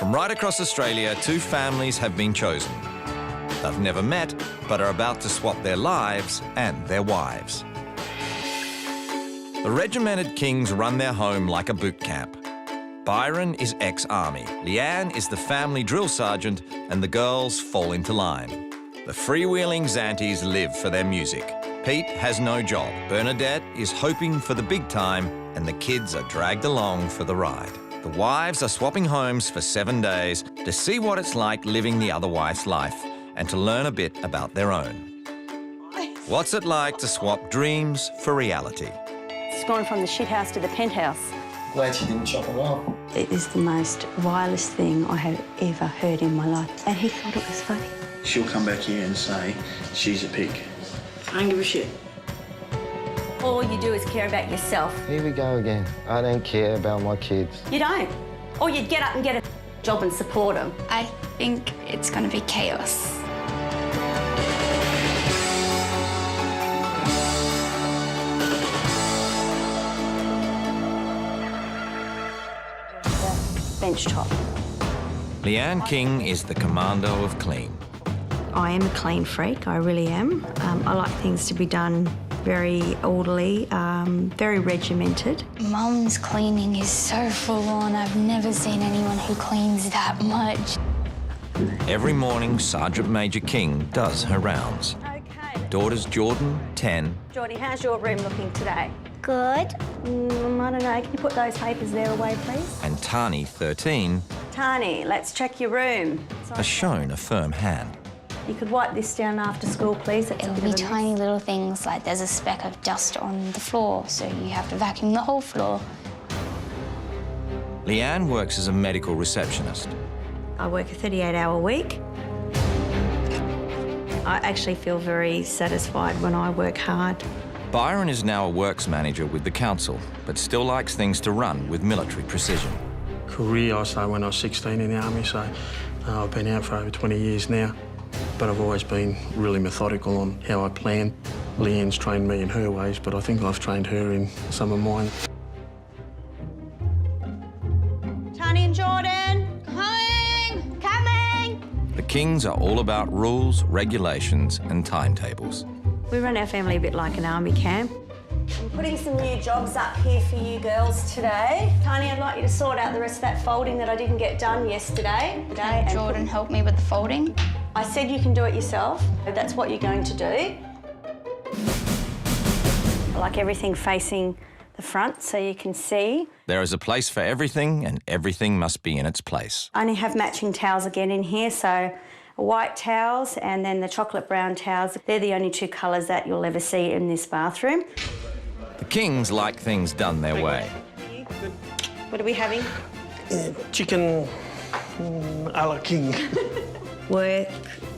From right across Australia, two families have been chosen. They've never met, but are about to swap their lives and their wives. The regimented Kings run their home like a boot camp. Byron is ex-army, Leanne is the family drill sergeant, and the girls fall into line. The freewheeling Zanties live for their music. Pete has no job. Bernadette is hoping for the big time, and the kids are dragged along for the ride. The wives are swapping homes for 7 days to see what it's like living the other wife's life and to learn a bit about their own. What's it like to swap dreams for reality? It's gone from the shithouse to the penthouse. Glad she didn't chop it off. It is the most vilest thing I have ever heard in my life, and he thought it was funny. She'll come back here and say she's a pig. I don't give a shit. All you do is care about yourself. Here we go again. I don't care about my kids. You don't. Or you'd get up and get a job and support them. I think it's going to be chaos. Bench top. Leanne King is the commander of clean. I am a clean freak, I really am. I like things to be done very orderly, very regimented. Mum's cleaning is so full on. I've never seen anyone who cleans that much. Every morning, Sergeant Major King does her rounds. Okay. Daughters Jordan, 10, Geordie, how's your room looking today? Good. I don't know. Can you put those papers there away, please? and Tani, 13, Tani, let's check your room. are shown a firm hand. You could wipe this down after school, please. It's It'll a bit be of a mess. tiny little things, like there's a speck of dust on the floor, so you have to vacuum the whole floor. Leanne works as a medical receptionist. I work a 38-hour week. I actually feel very satisfied when I work hard. Byron is now a works manager with the council, but still likes things to run with military precision. Career, I started when I was 16 in the army, so I've been out for over 20 years now. But I've always been really methodical on how I plan. Leanne's trained me in her ways, but I think I've trained her in some of mine. Tani and Jordan. Coming! Coming! The Kings are all about rules, regulations and timetables. We run our family a bit like an army camp. I'm putting some new jobs up here for you girls today. Tani, I'd like you to sort out the rest of that folding that I didn't get done yesterday. Can Jordan help me with the folding? I said you can do it yourself. That's what you're going to do. I like everything facing the front so you can see. There is a place for everything and everything must be in its place. I only have matching towels again in here, so white towels and then the chocolate brown towels. They're the only two colours that you'll ever see in this bathroom. The Kings like things done their way. What are we having? Chicken a la king. Work,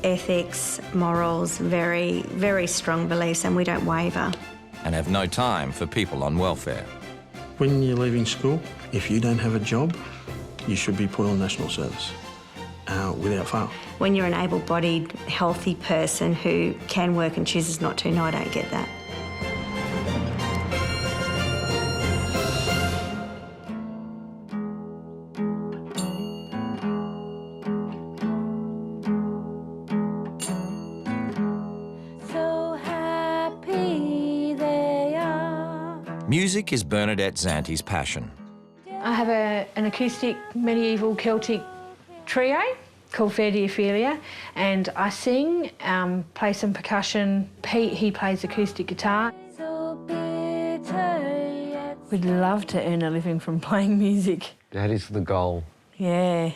ethics, morals, very, very strong beliefs, and we don't waver. And have no time for people on welfare. When you're leaving school, if you don't have a job, you should be put on national service without fail. When you're an able-bodied, healthy person who can work and chooses not to, no, I don't get that. Music is Bernadette Zanties' passion. I have an acoustic medieval Celtic trio called Fair Diophilia, and I sing, play some percussion. Pete, he plays acoustic guitar. We'd love to earn a living from playing music. That is the goal. Yeah.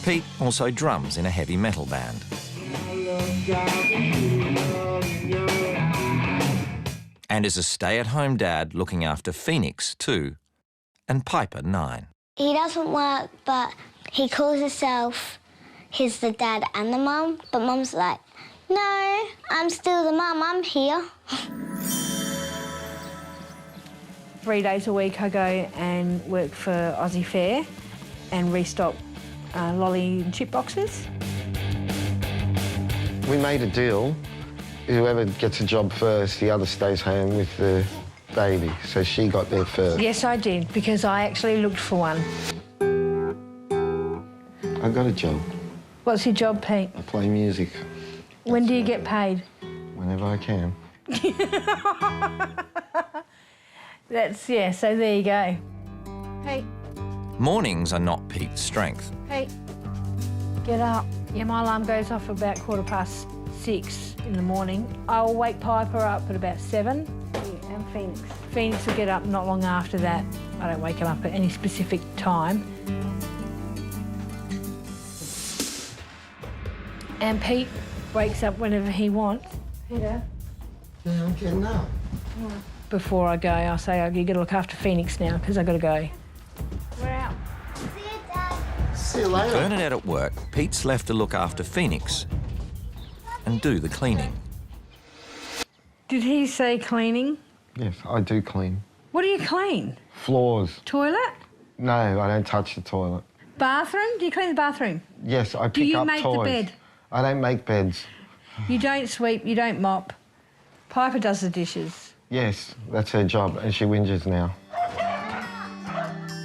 Pete also drums in a heavy metal band. And is a stay-at-home dad looking after Phoenix, 2, and Piper, 9. He doesn't work, but he calls himself he's the dad and the mum, but mum's like, no, I'm still the mum, I'm here. 3 days a week I go and work for Aussie Fair and restock lolly and chip boxes. We made a deal. Whoever gets a job first, the other stays home with the baby, so she got there first. Yes, I did, because I actually looked for one. I got a job. What's your job, Pete? I play music. When do you get paid? Whenever I can. Yeah, so there you go. Hey, Mornings are not Pete's strength. hey, get up. Yeah, my alarm goes off about 6:15 in the morning. I'll wake Piper up at about 7. Yeah, and Phoenix. Phoenix will get up not long after that. I don't wake him up at any specific time. And Pete wakes up whenever he wants. Yeah. Yeah, I'm getting up. Before I go, I say, you got to look after Phoenix now, because I got to go. We're out. See you, Dad. See you later. Bernadette at work, Pete's left to look after Phoenix and do the cleaning. Did he say cleaning? Yes, I do clean. What do you clean? Floors. Toilet? No, I don't touch the toilet. Bathroom? Do you clean the bathroom? Yes, I pick up Do you toys. make the bed? I don't make beds. You don't sweep, you don't mop. Piper does the dishes. Yes, that's her job, and she whinges now.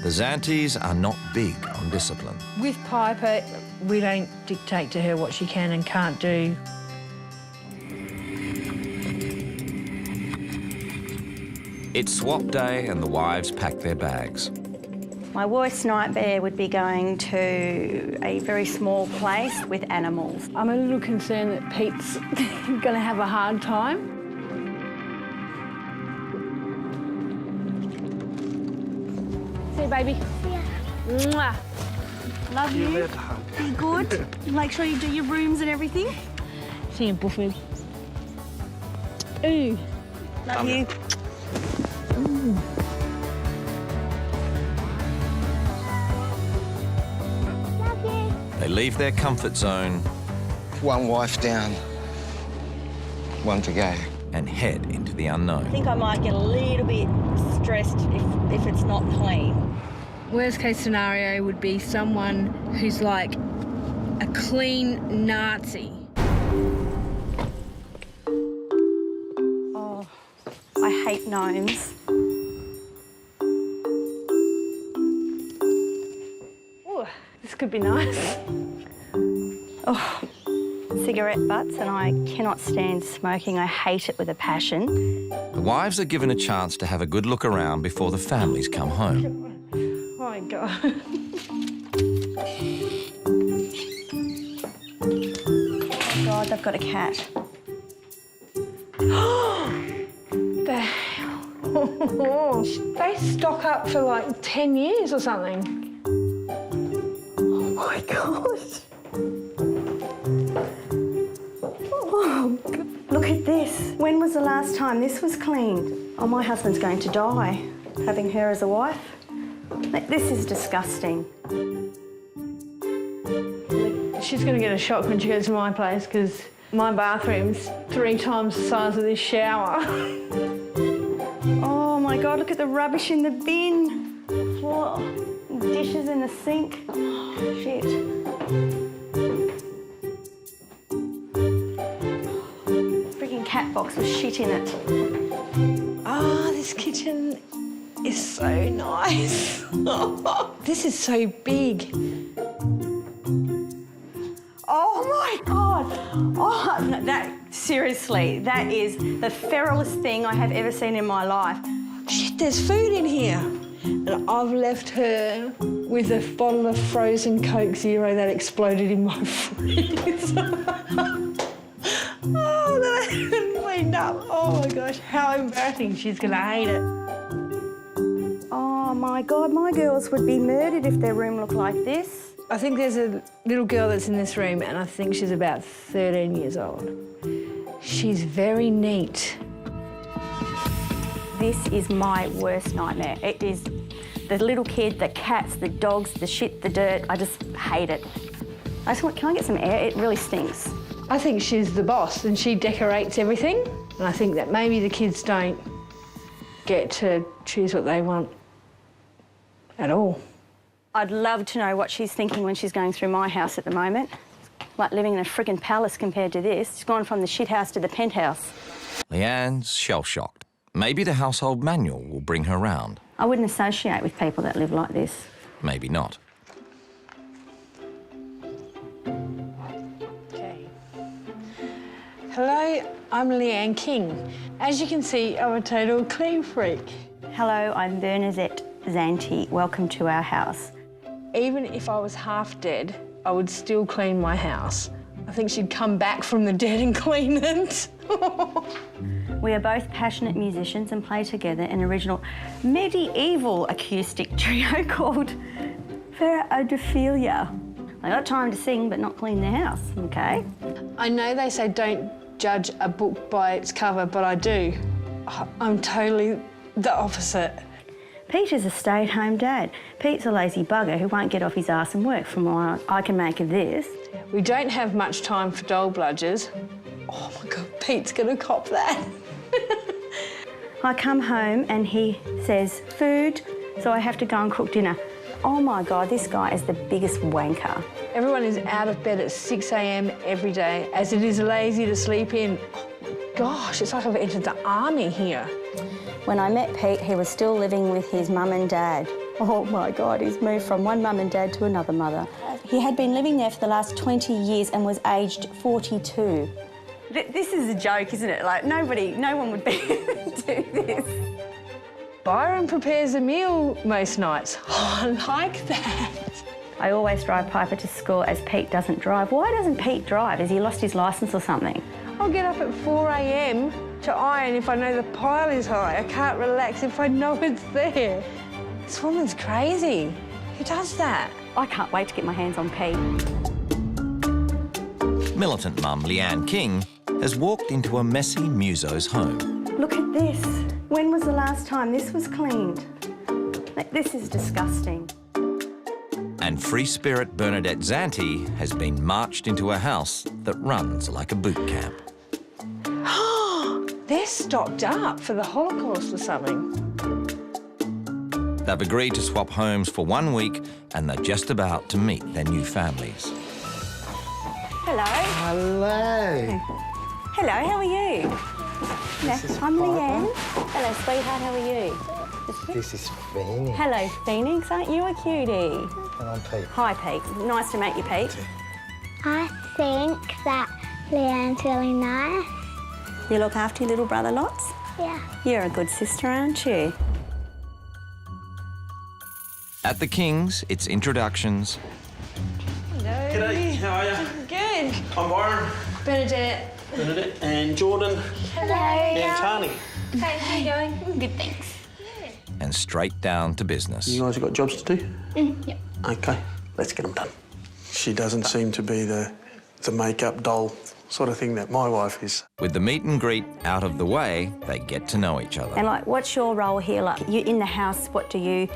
The Zanties are not big on discipline. With Piper, we don't dictate to her what she can and can't do. It's swap day and the wives pack their bags. My worst nightmare would be going to a very small place with animals. I'm a little concerned that Pete's going to have a hard time. See you, baby. Mwah. Love you. Be good. Make sure you do your rooms and everything. See you, Buffy. Ooh. Love you. Love you. They leave their comfort zone One wife down, one to go. and head into the unknown. I think I might get a little bit stressed if it's not clean. Worst case scenario would be someone who's like a clean Nazi. Oh, I hate gnomes. Ooh, this could be nice. Oh, cigarette butts, and I cannot stand smoking. I hate it with a passion. The wives are given a chance to have a good look around before the families come home. Oh my God. God, they've got a cat. The hell? They stock up for like 10 years or something. Oh my gosh. Oh, look at this. When was the last time this was cleaned? Oh, my husband's going to die having her as a wife. This is disgusting. She's going to get a shock when she goes to my place because my bathroom's 3 times the size of this shower. Oh my God, look at the rubbish in the bin. Floor, dishes in the sink. Oh, shit. Freaking cat box with shit in it. Oh, this kitchen is so nice. This is so big. Oh my God. Oh, no, seriously, that is the feralest thing I have ever seen in my life. Shit, there's food in here. And I've left her with a bottle of frozen Coke Zero that exploded in my freezer. Oh, that I haven't cleaned up. Oh my gosh, how embarrassing. She's gonna hate it. Oh my God, my girls would be murdered if their room looked like this. I think there's a little girl that's in this room and I think she's about 13 years old. She's very neat. This is my worst nightmare. It is the little kid, the cats, the dogs, the shit, the dirt. I just hate it. I just want, can I get some air? It really stinks. I think she's the boss and she decorates everything. And I think that maybe the kids don't get to choose what they want at all. I'd love to know what she's thinking when she's going through my house at the moment. Like living in a friggin' palace compared to this. She's gone from the shit house to the penthouse. Leanne's shell-shocked. Maybe the household manual will bring her round. I wouldn't associate with people that live like this. Maybe not. Okay. Hello, I'm Leanne King. As you can see, I'm a total clean freak. Hello, I'm Bernadette Zanties. Welcome to our house. Even if I was half dead, I would still clean my house. I think she'd come back from the dead and clean it. We are both passionate musicians and play together an original medieval acoustic trio called Ophelia. I got time to sing but not clean the house, okay? I know they say don't judge a book by its cover, but I do. I'm totally the opposite. Pete is a stay-at-home dad. Pete's a lazy bugger who won't get off his arse and work, from what I can make of this. We don't have much time for doll bludgers. Oh my God, Pete's gonna cop that. I come home and he says, food, so I have to go and cook dinner. Oh my God, this guy is the biggest wanker. Everyone is out of bed at 6 a.m. every day, as it is lazy to sleep in. Oh my gosh, it's like I've entered the army here. When I met Pete, he was still living with his mum and dad. Oh my God, he's moved from one mum and dad to another mother. He had been living there for the last 20 years and was aged 42. This is a joke, isn't it? Like, no one would be able to do this. Byron prepares a meal most nights. Oh, I like that. I always drive Piper to school as Pete doesn't drive. Why doesn't Pete drive? Has he lost his licence or something? I'll get up at 4 a.m. to iron if I know the pile is high. I can't relax if I know it's there. This woman's crazy. Who does that? I can't wait to get my hands on Pete. Militant mum Leanne King has walked into a messy muso's home. Look at this. When was the last time this was cleaned? Like, this is disgusting. And free spirit Bernadette Zanties has been marched into a house that runs like a boot camp. They're stocked up for the Holocaust or something. They've agreed to swap homes for 1 week and they're just about to meet their new families. Hello. Hello. Hello, how are you? I'm Leanne. Hello, sweetheart, how are you? This is Phoenix. Hello, Phoenix, aren't you a cutie? And I'm Pete. Hi, Pete. Nice to meet you, Pete. I think that Leanne's really nice. You look after your little brother lots? Yeah. You're a good sister, aren't you? At the Kings, it's introductions, G'day, how are you? Good. I'm Byron, Bernadette. Bernadette, and Jordan, Hello. and Tani. Hey, how you going? Good, thanks. and straight down to business. You guys have got jobs to do? Yep. Okay, let's get them done. She doesn't seem to be the make-up doll sort of thing that my wife is. With the meet and greet out of the way, they get to know each other. And like, what's your role here? Like, you're in the house, what do you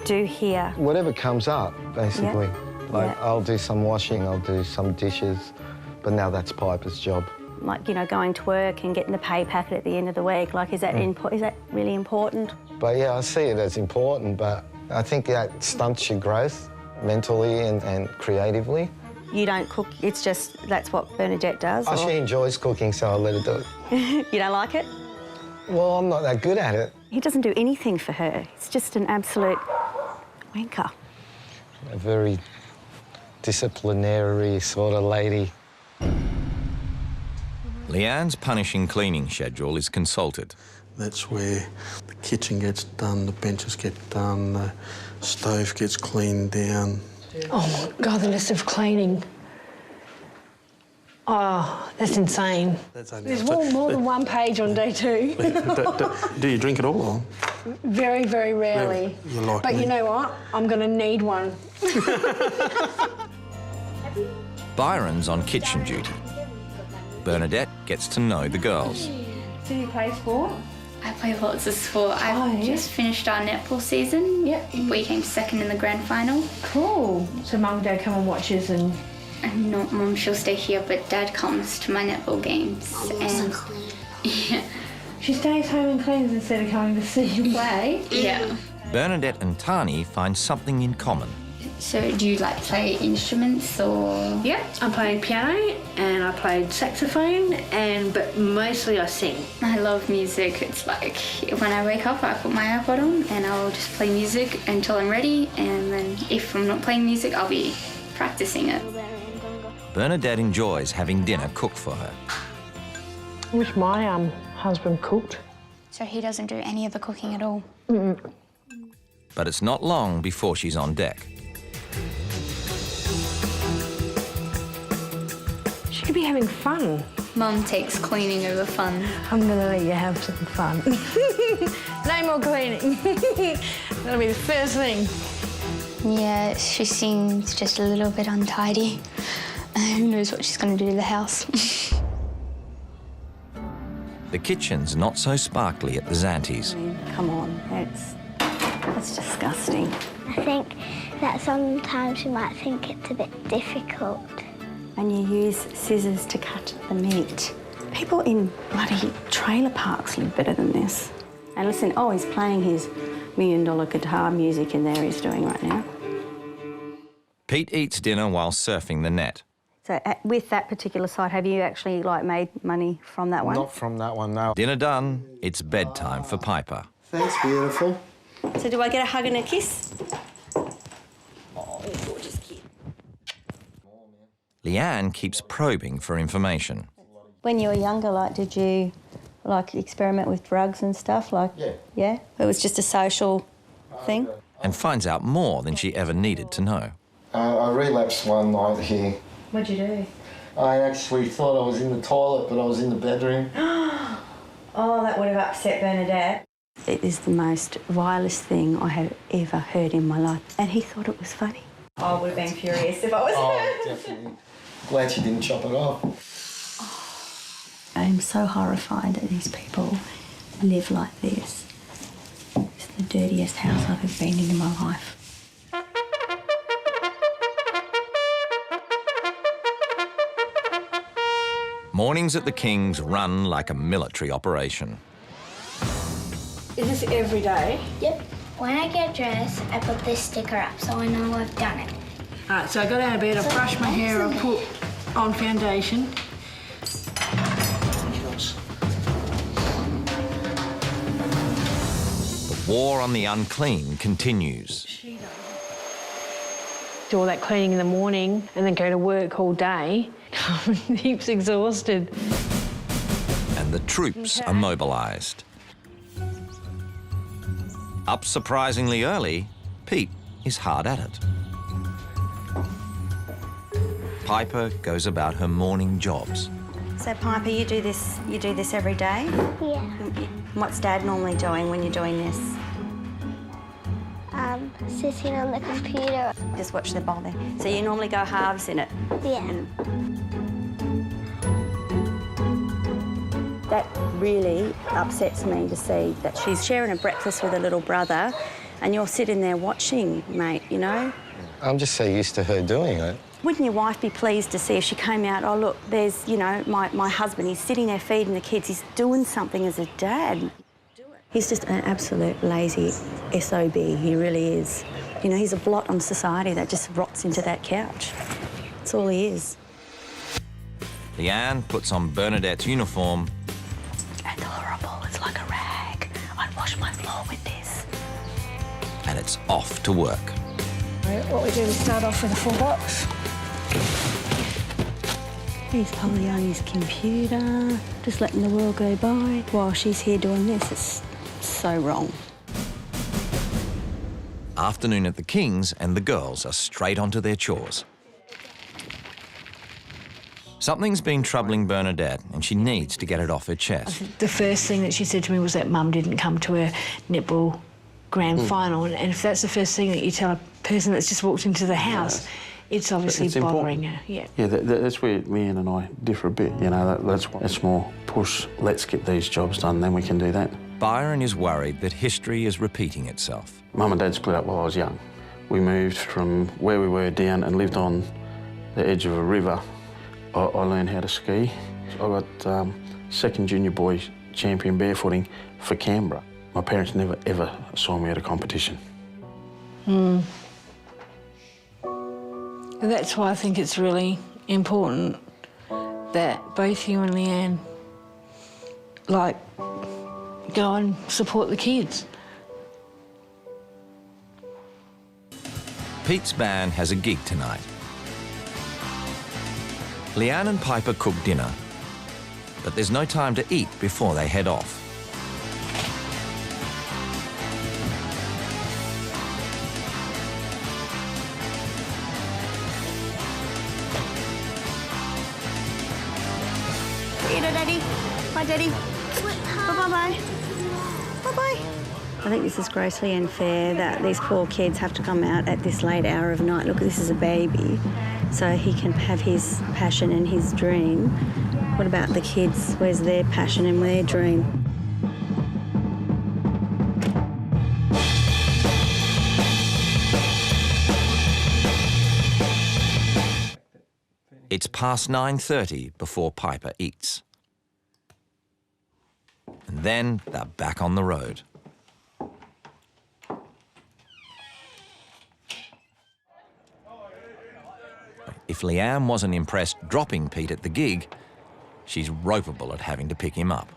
do here? Whatever comes up, basically. Like, I'll do some washing, I'll do some dishes, but now that's Piper's job. Like, you know, going to work and getting the pay packet at the end of the week. Like, is that is that really important? But yeah, I see it as important, but I think that stunts your growth mentally and creatively. You don't cook, it's just, that's what Bernadette does? Oh, she enjoys cooking, so I'll let her do it. You don't like it? Well, I'm not that good at it. He doesn't do anything for her. He's just an absolute wanker. A very disciplinary sort of lady. Leanne's punishing cleaning schedule is consulted. That's where the kitchen gets done, the benches get done, the stove gets cleaned down. Oh my God, the list of cleaning. Oh, that's insane. There's more than one page on day 2. Do you drink it all? Or? Very, very rarely. You're like But me. you know what? I'm going to need one. Byron's on kitchen duty. Bernadette gets to know the girls. Do you play sport? I play lots of sport. I've just finished our netball season. Yep. We came second in the grand final. Cool. So Mum and Dad come and watches and... And not Mum, she'll stay here, but Dad comes to my netball games. Yeah. She stays home and cleans instead of coming to see you play. Yeah. Bernadette and Tani find something in common. So do you like play instruments or? Yeah, I played piano and I played saxophone, but mostly I sing. I love music. It's like when I wake up, I put my iPod on and I'll just play music until I'm ready, and then if I'm not playing music, I'll be practicing it. Bernadette enjoys having dinner cooked for her. I wish my husband cooked. So he doesn't do any of the cooking at all? But it's not long before she's on deck. She could be having fun. Mum takes cleaning over fun. I'm gonna let you have some fun. No more cleaning. That'll be the first thing. Yeah, she seems just a little bit untidy. Who knows what she's gonna do to the house. The kitchen's not so sparkly at the Zanties. Come on, that's disgusting. I think that sometimes you might think it's a bit difficult. And you use scissors to cut the meat. People in bloody trailer parks live better than this. And listen, oh, he's playing his $1 million guitar music in there he's doing right now. Pete eats dinner while surfing the net. So with that particular site, have you actually made money from that one? Not from that one, no. Dinner done, it's bedtime for Piper. Thanks, beautiful. So do I get a hug and a kiss? Oh, gorgeous kid. Leanne keeps probing for information. When you were younger, did you experiment with drugs and stuff? Yeah. Yeah? It was just a social thing? And finds out more than she ever needed to know. I relapsed one night here. What'd you do? I actually thought I was in the toilet, but I was in the bedroom. Oh, that would have upset Bernadette. It is the most vilest thing I have ever heard in my life. And he thought it was funny. I would have been furious if I was Oh, definitely. Glad she didn't chop it off. I am so horrified that these people live like this. It's the dirtiest house I've ever been in my life. Mornings at the King's run like a military operation. Is this every day? Yep. When I get dressed, I put this sticker up so I know I've done it. All right, so I got out of bed, I brushed my hair, I put on foundation. The war on the unclean continues. Do all that cleaning in the morning and then go to work all day. Heaps exhausted. And the troops are mobilised. Up surprisingly early, Pete is hard at it. Piper goes about her morning jobs. So, Piper, you do this every day? Yeah. What's Dad normally doing when you're doing this? Sitting on the computer. Just watch the bowl there. So you normally go halves in it? Yeah. That really upsets me to see that she's sharing a breakfast with her little brother and you're sitting there watching, mate, you know? I'm just so used to her doing it. Wouldn't your wife be pleased to see if she came out, oh, look, there's, you know, my husband, he's sitting there feeding the kids, he's doing something as a dad. He's just an absolute lazy SOB, he really is. You know, he's a blot on society that just rots into that couch. That's all he is. Leanne puts on Bernadette's uniform. It's horrible, it's like a rag. I'd wash my floor with this. And it's off to work. What we do is start off with a full box. He's probably on his computer, just letting the world go by while she's here doing this. It's so wrong. Afternoon at the King's and the girls are straight onto their chores. Something's been troubling Bernadette and she needs to get it off her chest. The first thing that she said to me was that Mum didn't come to her netball grand final, and if that's the first thing that you tell a person that's just walked into the house, it's obviously bothering her. Yeah. Yeah, that's where Leanne and I differ a bit. You know, that's more push. Let's get these jobs done, then we can do that. Byron is worried that history is repeating itself. Mum and Dad split up while I was young. We moved from where we were down and lived on the edge of a river. I learned how to ski. I got second junior boy champion barefooting for Canberra. My parents never, ever saw me at a competition. And that's why I think it's really important that both you and Leanne, like, go and support the kids. Pete's band has a gig tonight. Leanne and Piper cook dinner, but there's no time to eat before they head off. Eat it, Daddy. Bye, Daddy. Bye-bye. Bye-bye. I think this is grossly unfair that these poor kids have to come out at this late hour of night. Look, this is a baby, so he can have his passion and his dream. What about the kids? Where's their passion and their dream? It's past 9:30 before Piper eats. And then they're back on the road. If Leanne wasn't impressed dropping Pete at the gig, she's ropeable at having to pick him up.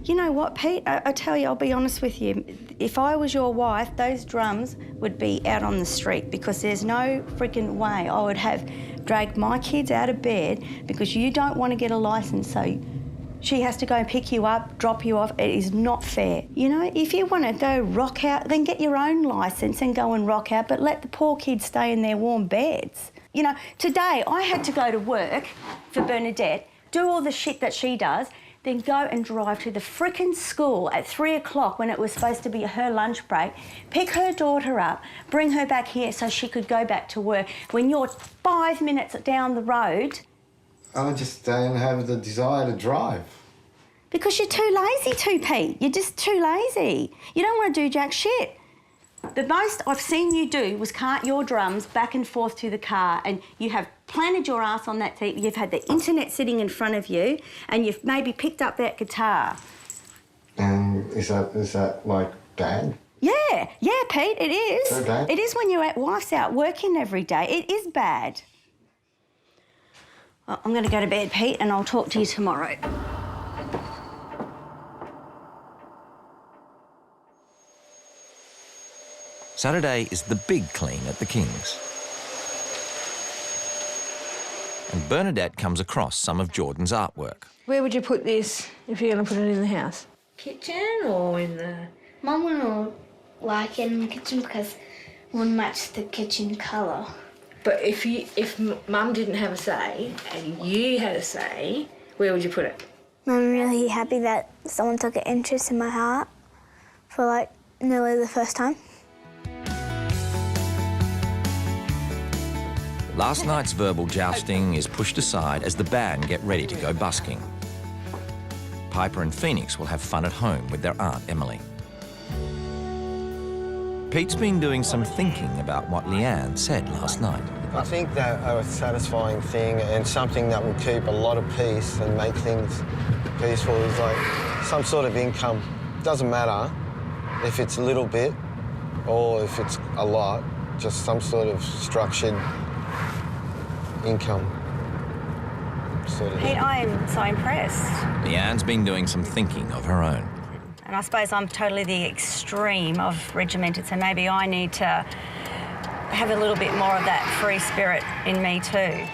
You know what, Pete? I tell you, I'll be honest with you. If I was your wife, those drums would be out on the street because there's no freaking way I would have dragged my kids out of bed because you don't want to get a licence, so she has to go and pick you up, drop you off. It is not fair. You know, if you want to go rock out, then get your own licence and go and rock out, but let the poor kids stay in their warm beds. You know, today I had to go to work for Bernadette, do all the shit that she does, then go and drive to the frickin' school at 3 o'clock when it was supposed to be her lunch break, pick her daughter up, bring her back here so she could go back to work. When you're 5 minutes down the road... I just don't have the desire to drive. Because you're too lazy to, Pete. You're just too lazy. You don't want to do jack shit. The most I've seen you do was cart your drums back and forth to the car, and you have planted your ass on that seat. You've had the internet sitting in front of you, and you've maybe picked up that guitar. And is that like bad? Yeah, Pete, it is. So bad? It is when your wife's out working every day. It is bad. Well, I'm going to go to bed, Pete, and I'll talk to you tomorrow. Saturday is the big clean at the Kings. And Bernadette comes across some of Jordan's artwork. Where would you put this if you're going to put it in the house? Kitchen or in the... Mum wouldn't like it in the kitchen because it wouldn't match the kitchen colour. But if Mum didn't have a say and you had a say, where would you put it? I'm really happy that someone took an interest in my art for like nearly the first time. Last night's verbal jousting is pushed aside as the band get ready to go busking. Piper and Phoenix will have fun at home with their Aunt Emily. Pete's been doing some thinking about what Leanne said last night. I think that a satisfying thing and something that will keep a lot of peace and make things peaceful is like some sort of income. Doesn't matter if it's a little bit or if it's a lot, just some sort of structured income. Sort of. Pete, I am so impressed. Leanne's been doing some thinking of her own. And I suppose I'm totally the extreme of regimented, so maybe I need to have a little bit more of that free spirit in me too.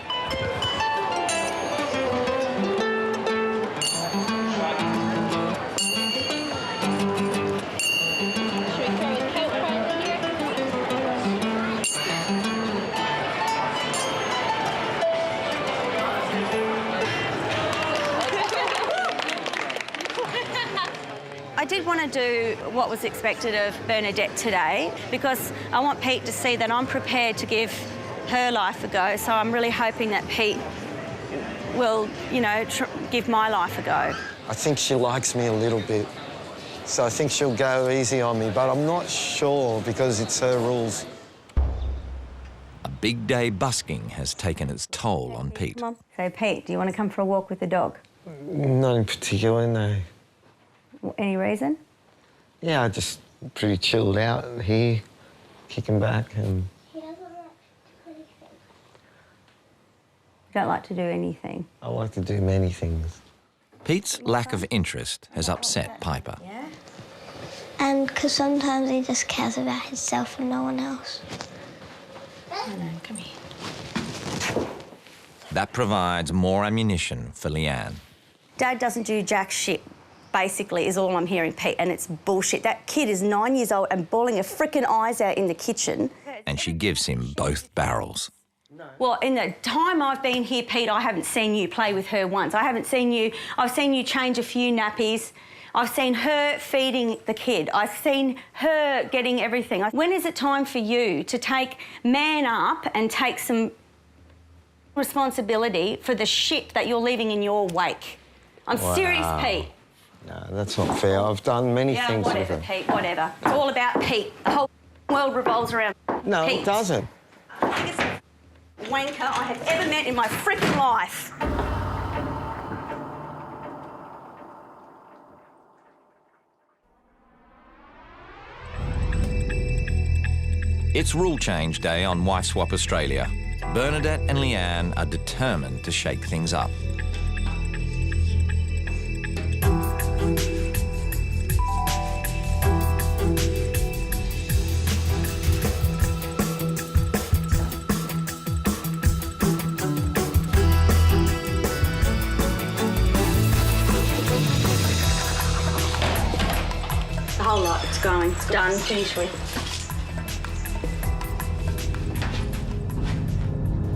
I did want to do what was expected of Bernadette today because I want Pete to see that I'm prepared to give her life a go. So I'm really hoping that Pete will, you know, give my life a go. I think she likes me a little bit, so I think she'll go easy on me, but I'm not sure because it's her rules. A big day busking has taken its toll on Pete. Come on. So, Pete, do you want to come for a walk with the dog? Not in particular, no. Any reason? Yeah, I just pretty chilled out here, kicking back and... Don't like to do anything. I like to do many things. Pete's lack of interest has upset Piper. Yeah? And because sometimes he just cares about himself and no one else. Come here. That provides more ammunition for Leanne. Dad doesn't do jack shit, basically, is all I'm hearing, Pete, and it's bullshit. That kid is 9 years old and bawling her frickin' eyes out in the kitchen. And she gives him both barrels. Well, in the time I've been here, Pete, I haven't seen you play with her once. I've seen you change a few nappies. I've seen her feeding the kid. I've seen her getting everything. When is it time for you to man up and take some responsibility for the shit that you're leaving in your wake? I'm serious, Pete. No, that's not fair. I've done many things with whatever, her. Pete, whatever. It's all about Pete. The whole world revolves around No, Pete. it doesn't. The biggest wanker I have ever met in my freaking life. It's rule change day on Wife Swap Australia. Bernadette and Leanne are determined to shake things up. The whole lot, it's going. It's done, finished with.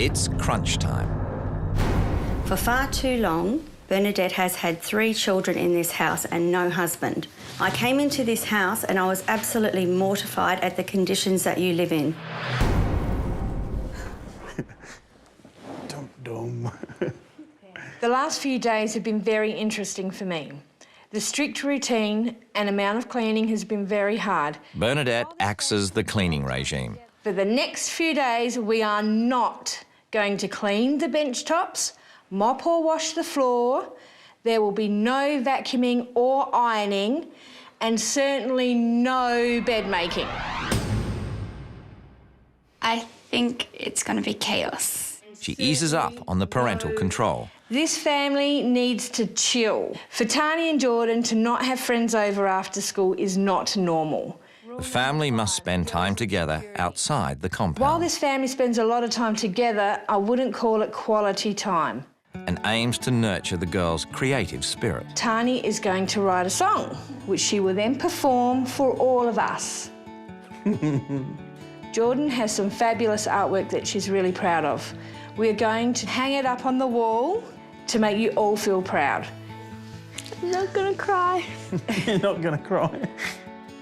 It's crunch time. For far too long, Bernadette has had 3 children in this house and no husband. I came into this house and I was absolutely mortified at the conditions that you live in. Dum. The last few days have been very interesting for me. The strict routine and amount of cleaning has been very hard. Bernadette acts as the cleaning regime. For the next few days, we are not going to clean the bench tops, mop or wash the floor. There will be no vacuuming or ironing, and certainly no bed making. I think it's going to be chaos. She eases up on the parental control. This family needs to chill. For Tani and Jordan to not have friends over after school is not normal. The family must spend time together outside the compound. While this family spends a lot of time together, I wouldn't call it quality time. And aims to nurture the girls' creative spirit. Tani is going to write a song, which she will then perform for all of us. Jordan has some fabulous artwork that she's really proud of. We're going to hang it up on the wall to make you all feel proud. I'm not gonna cry. You're not going to cry.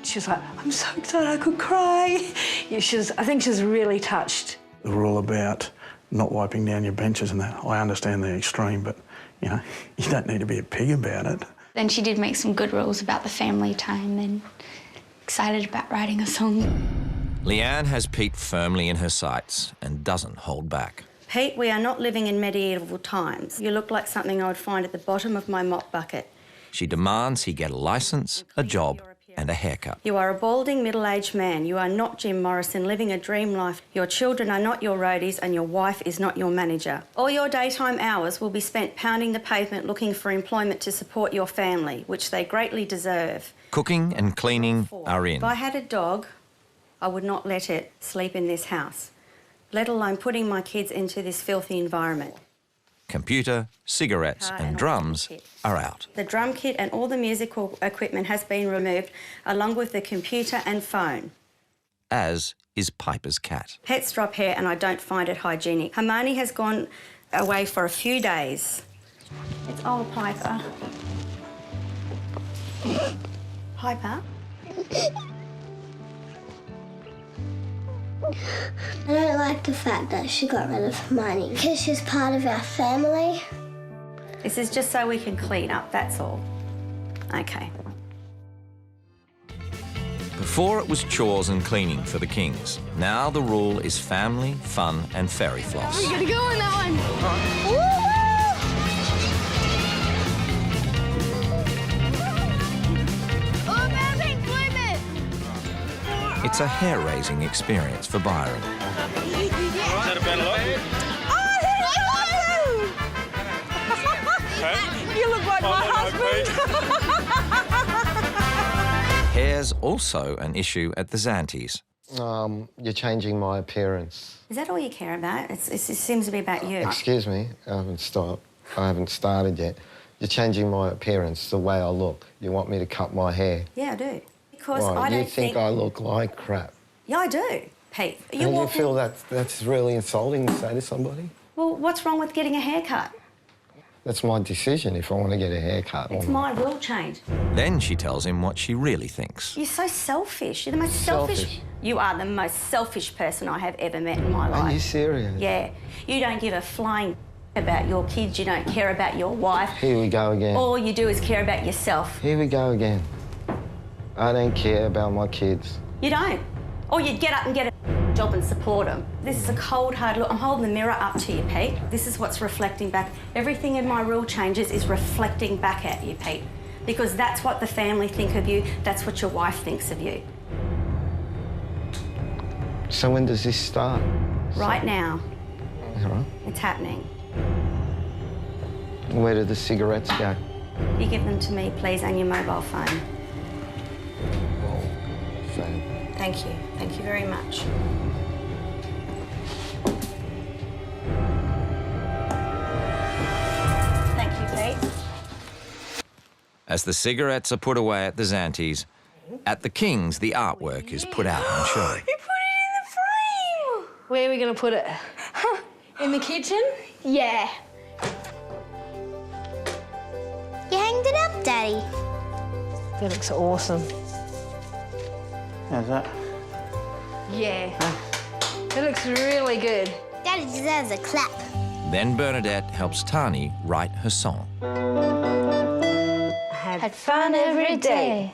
She's like, I'm so excited I could cry. Yeah, I think she's really touched. The rule about not wiping down your benches and that, I understand the extreme, but, you know, you don't need to be a pig about it. Then she did make some good rules about the family time and excited about writing a song. Leanne has Pete firmly in her sights and doesn't hold back. Pete, we are not living in medieval times. You look like something I would find at the bottom of my mop bucket. She demands he get a licence, a job and a haircut. You are a balding, middle-aged man. You are not Jim Morrison living a dream life. Your children are not your roadies and your wife is not your manager. All your daytime hours will be spent pounding the pavement looking for employment to support your family, which they greatly deserve. Cooking and cleaning are in. If I had a dog, I would not let it sleep in this house, let alone putting my kids into this filthy environment. Computer, cigarettes and drums are out. The drum kit and all the musical equipment has been removed, along with the computer and phone. As is Piper's cat. Pets drop hair and I don't find it hygienic. Hermione has gone away for a few days. It's old Piper. Piper? I don't like the fact that she got rid of Hermione because she's part of our family. This is just so we can clean up, that's all. Okay. Before it was chores and cleaning for the Kings. Now the rule is family, fun and fairy floss. We're gonna go on that one. Oh, baby, climb it. It's a hair-raising experience for Byron. Is that a better look? You look like my husband. Hair's also an issue at the Zanties. You're changing my appearance. Is that all you care about? It seems to be about you. Excuse me, I haven't stopped. I haven't started yet. You're changing my appearance, the way I look. You want me to cut my hair. Yeah, I do. Because Why? I don't You think I look like crap. Yeah, I do, Pete. And you feel that's really insulting to say to somebody? Well, what's wrong with getting a haircut? That's my decision if I want to get a haircut. It's my will change. Then she tells him what she really thinks. You're so selfish. You're the most selfish. You are the most selfish person I have ever met in my life. Are you serious? Yeah. You don't give a flying about your kids. You don't care about your wife. Here we go again. All you do is care about yourself. Here we go again. I don't care about my kids. You don't. Or you'd get up and get a job and support them. This is a cold, hard look. I'm holding the mirror up to you, Pete. This is what's reflecting back. Everything in my rule changes is reflecting back at you, Pete. Because that's what the family think of you. That's what your wife thinks of you. So when does this start? Right now. All right. It's happening. Where do the cigarettes go? You give them to me, please, and your mobile phone. Phone. Thank you. Thank you very much. Thank you, Pete. As the cigarettes are put away at the Zanties, at the Kings, the artwork is put out on show. You put it in the frame. Where are we going to put it? In the kitchen? Yeah. You hanged it up, Daddy. That looks awesome. How's that? Yeah. It looks really good. Daddy deserves a clap. Then Bernadette helps Tani write her song. Had fun every day.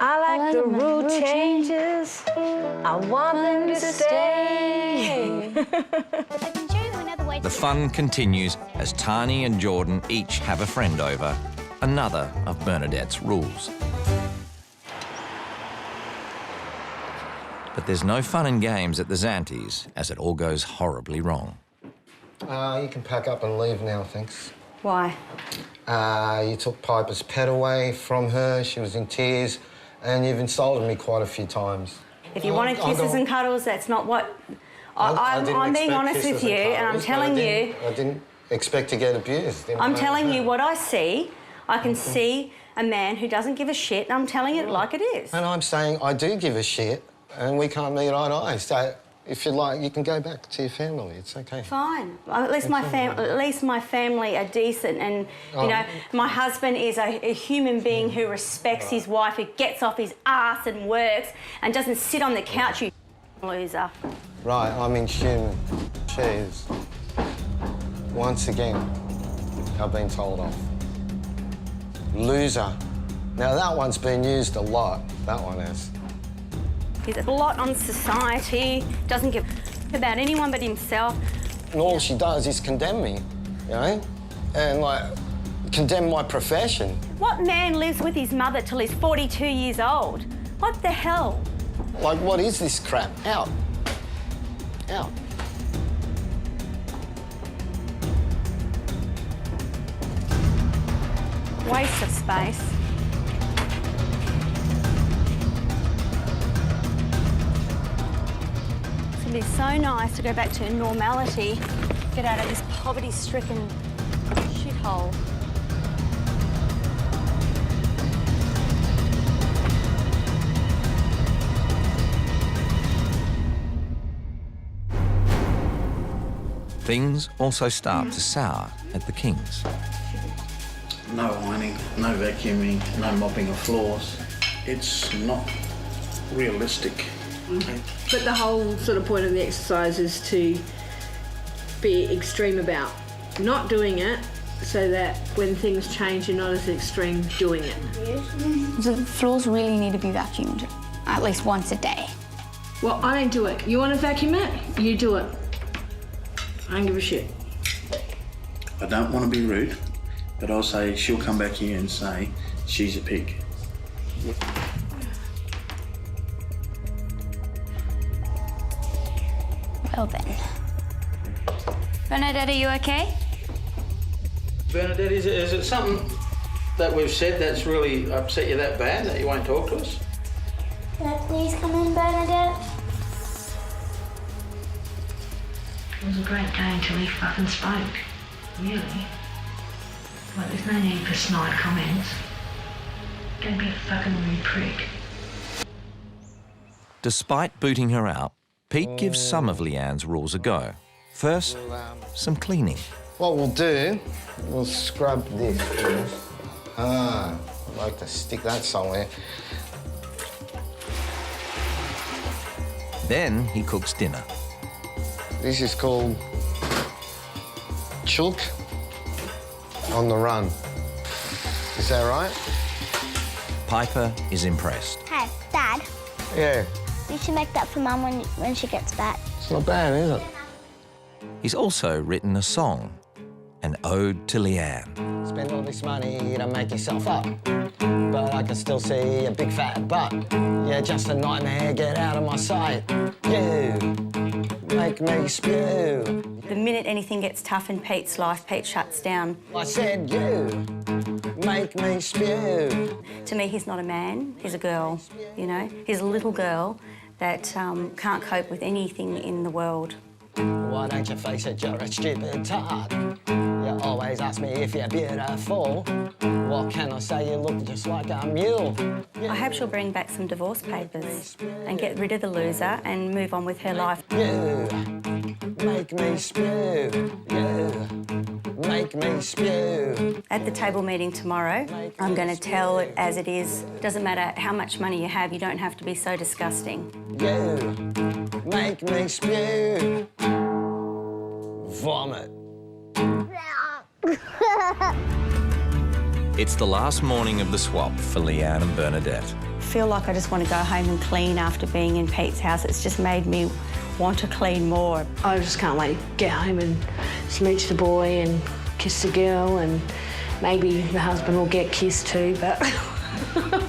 I like the rule changes. I want them to stay. The fun continues as Tani and Jordan each have a friend over, another of Bernadette's rules. But there's no fun and games at the Zanties as it all goes horribly wrong. You can pack up and leave now, thanks. Why? You took Piper's pet away from her. She was in tears, and you've insulted me quite a few times. If you wanted kisses and cuddles, that's not what... I'm being honest with you, and I'm telling you... I didn't expect to get abused. I'm telling you what I see. I can see a man who doesn't give a shit, and I'm telling it like it is. And I'm saying I do give a shit, and we can't meet eye to eye. So if you like, you can go back to your family. It's okay. Fine. At least my family are decent, and you know, my husband is a human being who respects his wife, who gets off his ass and works, and doesn't sit on the couch. You loser. Right, I'm inhuman. Cheers. Once again, I've been told off. Loser. Now that one's been used a lot. That one has. He's a blot on society, doesn't give a about anyone but himself. And all she does is condemn me, you know? And, like, condemn my profession. What man lives with his mother till he's 42 years old? What the hell? Like, what is this crap? Out. Out. Waste of space. It's gonna be so nice to go back to normality, get out of this poverty-stricken shithole. Things also start to sour at the Kings. No ironing, no vacuuming, no mopping of floors. It's not realistic. But the whole sort of point of the exercise is to be extreme about not doing it so that when things change, you're not as extreme doing it. The floors really need to be vacuumed at least once a day. Well, I don't do it. You want to vacuum it? You do it. I don't give a shit. I don't want to be rude, but I'll say she'll come back here and say she's a pig. Well then. Bernadette, are you okay? Bernadette, is it something that we've said that's really upset you that bad that you won't talk to us? Can I please come in, Bernadette? It was a great day until he fucking spoke. Really. Like, there's no need for snide comments. Don't be a fucking rude prick. Despite booting her out, Pete gives some of Leanne's rules a go. First, some cleaning. What we'll do, we'll scrub this first. I'd like to stick that somewhere. Then he cooks dinner. This is called chook on the run. Is that right? Piper is impressed. Hey, Dad, Yeah. you should make that for Mum when she gets back. It's not bad, is it? He's also written a song, an ode to Leanne. Spend all this money to make yourself up, but I can still see a big fat butt. Yeah, just a nightmare, get out of my sight. You make me spew. The minute anything gets tough in Pete's life, Pete shuts down. I said you make me spew. To me, he's not a man, he's a girl, you know? He's a little girl that can't cope with anything in the world. Why don't you face it, you're a stupid tart. You always ask me if you're beautiful. What can I say, you look just like a mule. I hope she'll bring back some divorce papers and get rid of the loser and move on with her life. You make me spew. You make me spew. At the table meeting tomorrow, I'm going to tell it as it is. Doesn't matter how much money you have, you don't have to be so disgusting. You make me spew. Vomit. It's the last morning of the swap for Leanne and Bernadette. I feel like I just want to go home and clean after being in Pete's house. It's just made me want to clean more. I just can't wait to get home and smooch the boy and kiss the girl, and maybe the husband will get kissed too, but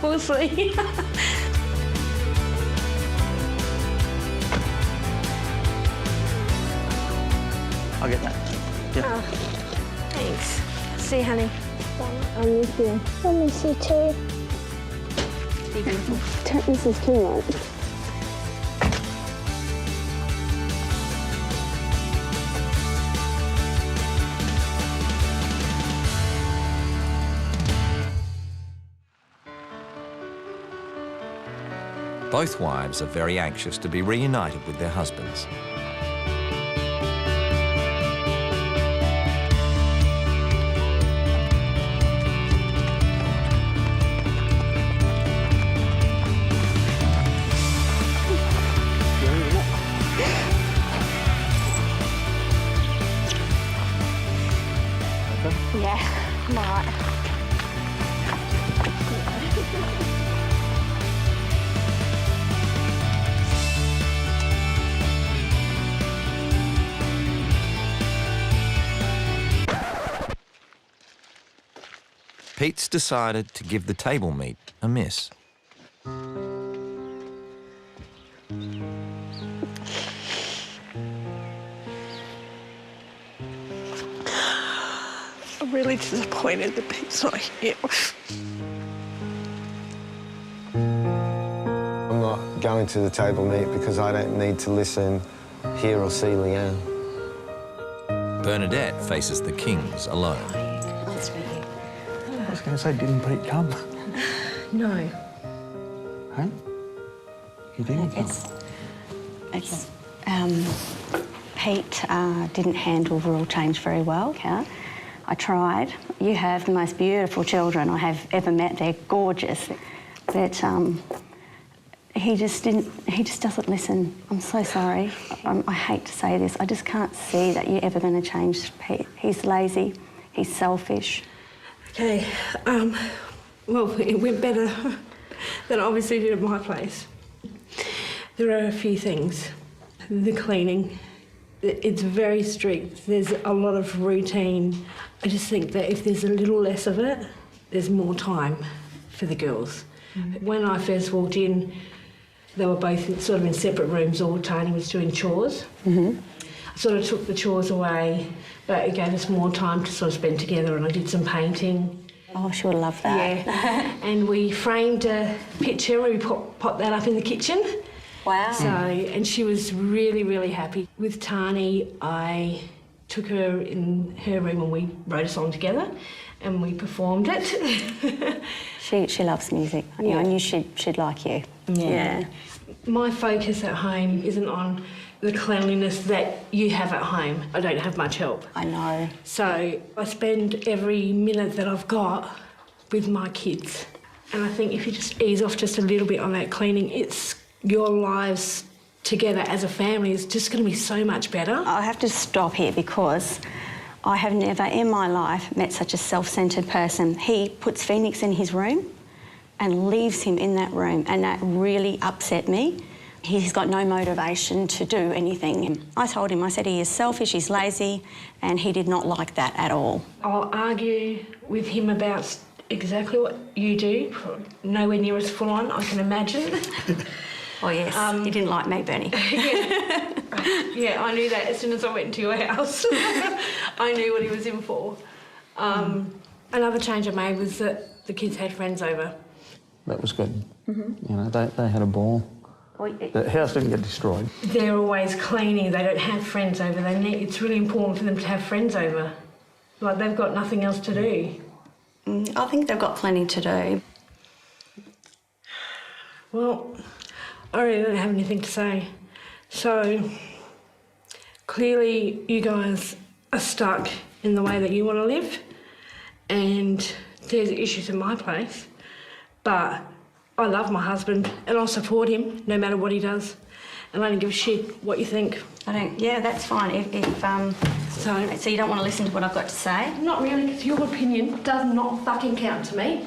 we'll see. I'll get that. Yeah. Oh, thanks. See you, honey. I miss you. I miss you too. Be beautiful. Don't miss us too much. Both wives are very anxious to be reunited with their husbands. Yeah, I'm all right. Pete's decided to give the table meat a miss. I'm really disappointed that Pete's not here. I'm not going to the table meet because I don't need to listen, hear or see Leanne. Bernadette faces the Kings alone. I was going to say, didn't Pete come? No. Huh? He didn't come. Pete didn't handle rule change very well. Yeah? I tried. You have the most beautiful children I have ever met. They're gorgeous. But he just doesn't listen. I'm so sorry. I hate to say this. I just can't see that you're ever going to change Pete. He's lazy. He's selfish. Okay, well, it went better than it obviously did at my place. There are a few things. The cleaning, it's very strict. There's a lot of routine. I just think that if there's a little less of it, there's more time for the girls. When I first walked in, they were both sort of in separate rooms, or Tony was doing chores. I sort of took the chores away, but it gave us more time to sort of spend together, and I did some painting. Oh, she would love that. Yeah, and we framed a picture and we popped that up in the kitchen. Wow. So, and she was really, really happy. With Tani, I took her in her room and we wrote a song together and we performed it. She loves music. Yeah. I knew she'd like you. Yeah. My focus at home isn't on the cleanliness that you have at home. I don't have much help. I know. So I spend every minute that I've got with my kids. And I think if you just ease off just a little bit on that cleaning, it's your lives together as a family is just going to be so much better. I have to stop here because I have never in my life met such a self-centred person. He puts Phoenix in his room and leaves him in that room, and that really upset me. He's got no motivation to do anything. I told him, I said he is selfish, he's lazy, and he did not like that at all. I'll argue with him about exactly what you do, nowhere near as full on, I can imagine. Oh yes, he didn't like me, Bernie. Yeah, I knew that as soon as I went into your house. I knew what he was in for. Another change I made was that the kids had friends over. That was good. You know, they had a ball. The house didn't get destroyed. They're always cleaning. They don't have friends over. It's really important for them to have friends over. Like, they've got nothing else to do. I think they've got plenty to do. Well, I really don't have anything to say. So, clearly you guys are stuck in the way that you want to live, and there's issues in my place, but I love my husband and I'll support him no matter what he does, and I don't give a shit what you think. Yeah, that's fine. So you don't want to listen to what I've got to say? Not really, because your opinion does not fucking count to me.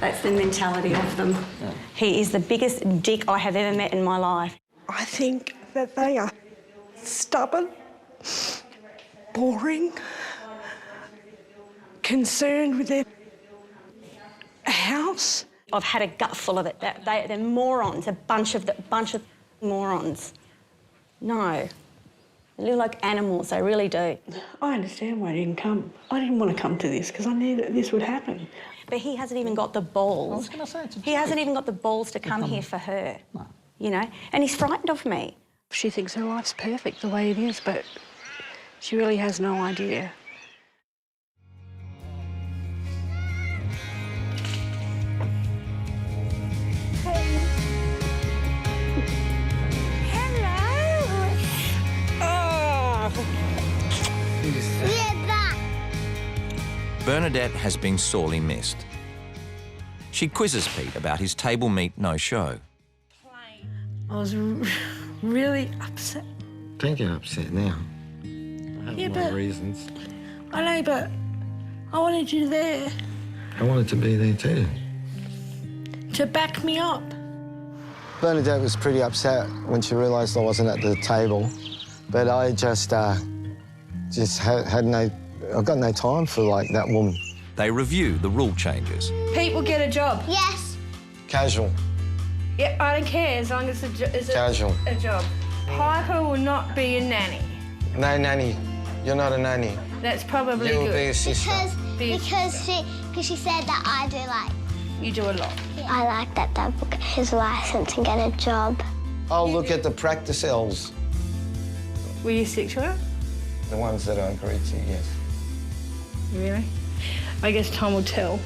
That's the mentality of them. Yeah. He is the biggest dick I have ever met in my life. I think that they are stubborn, boring, concerned with their house. I've had a gut full of it. They're morons, a bunch of morons. No. They live like animals, they really do. I understand why I didn't come. I didn't want to come to this because I knew that this would happen. But he hasn't even got the balls. I was going to say, it's a He hasn't even got the balls to come here for her. No. You know? And he's frightened of me. She thinks her life's perfect the way it is, but she really has no idea. Bernadette has been sorely missed. She quizzes Pete about his table meat no-show. I was really upset. Don't get upset now. I have my reasons. I know, but I wanted you there. I wanted to be there too. To back me up. Bernadette was pretty upset when she realised I wasn't at the table, but I just I've got no time for, like, that woman. They review the rule changes. Pete will get a job. Yes. Casual. Yeah, I don't care as long as it's Casual. a job. Piper will not be a nanny. No nanny. You're not a nanny. That's probably You'll good. be a sister. Because she said that I do like. You do a lot. I like that Dad will get his licence and get a job. I'll look at the practice L's. Will you stick to it? The ones that I agreed to, yes. Really? I guess time will tell.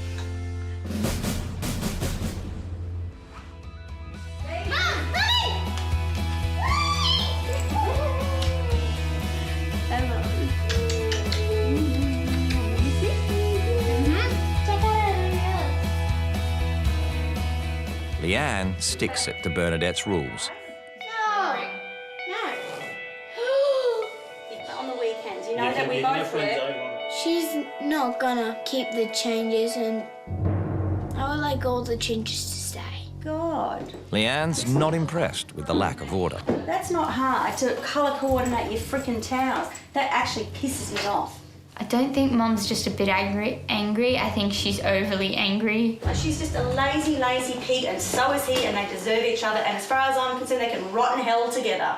Leanne sticks it to Bernadette's rules. On the weekends, you know that we both work. She's not gonna keep the changes, and I would like all the changes to stay. God. Leanne's not impressed with the lack of order. That's not hard to colour coordinate your frickin' towels. That actually pisses me off. I don't think Mum's just a bit angry. I think she's overly angry. She's just a lazy pig, and so is he, and they deserve each other, and as far as I'm concerned, they can rot in hell together.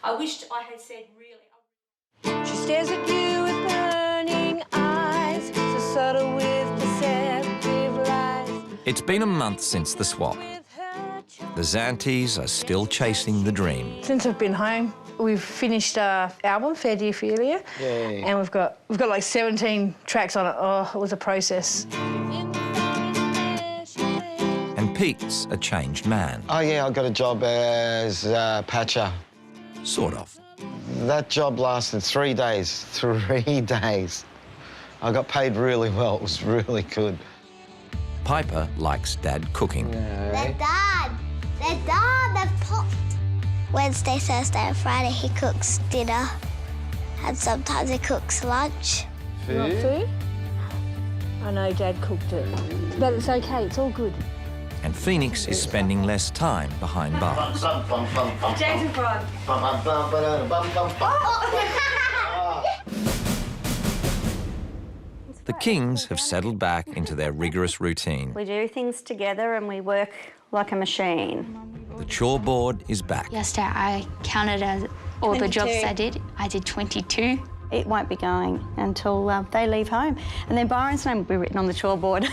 I wished I had said really. She stares at you with burning eyes, so subtle with deceptive lies. It's been a month since the swap. The Zanties are still chasing the dream. Since I've been home, we've finished our album, Fair Dear Ophelia, and we've got like 17 tracks on it. Oh, it was a process. And Pete's a changed man. Oh, yeah, I got a job as patcher. Sort of. That job lasted 3 days. 3 days. I got paid really well. It was really good. Piper likes Dad cooking. They're popped. Wednesday, Thursday and Friday he cooks dinner, and sometimes he cooks lunch. You want food? I know Dad cooked it, but it's okay, it's all good. And Phoenix is spending less time behind bars. Jason Frog. The Kings have settled back into their rigorous routine. We do things together and we work like a machine. The chore board is back. Yesterday I counted all the jobs I did. I did 22. It won't be going until they leave home. And then Byron's name will be written on the chore board.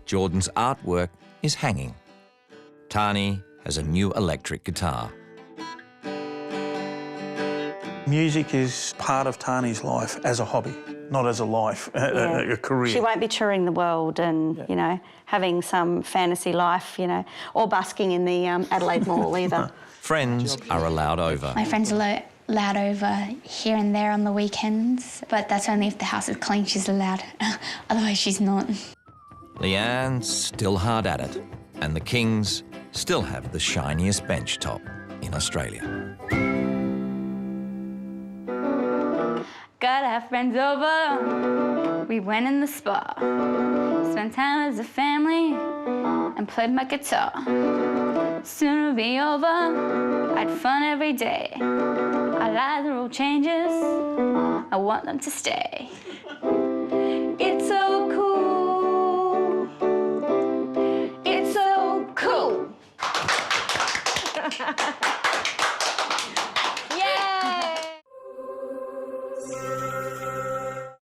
Jordan's artwork is hanging. Tani has a new electric guitar. Music is part of Tani's life as a hobby, not as a life, a career. She won't be touring the world and, you know, having some fantasy life, you know, or busking in the Adelaide Mall either. Friends are allowed over. My friends are allowed over here and there on the weekends, but that's only if the house is clean she's allowed. Otherwise she's not. Leanne's still hard at it, and the Kings still have the shiniest bench top in Australia. Got our friends over, we went in the spa, spent time as a family and played my guitar. Soon it'll be over, I had fun every day. Our lives are all changes, I want them to stay.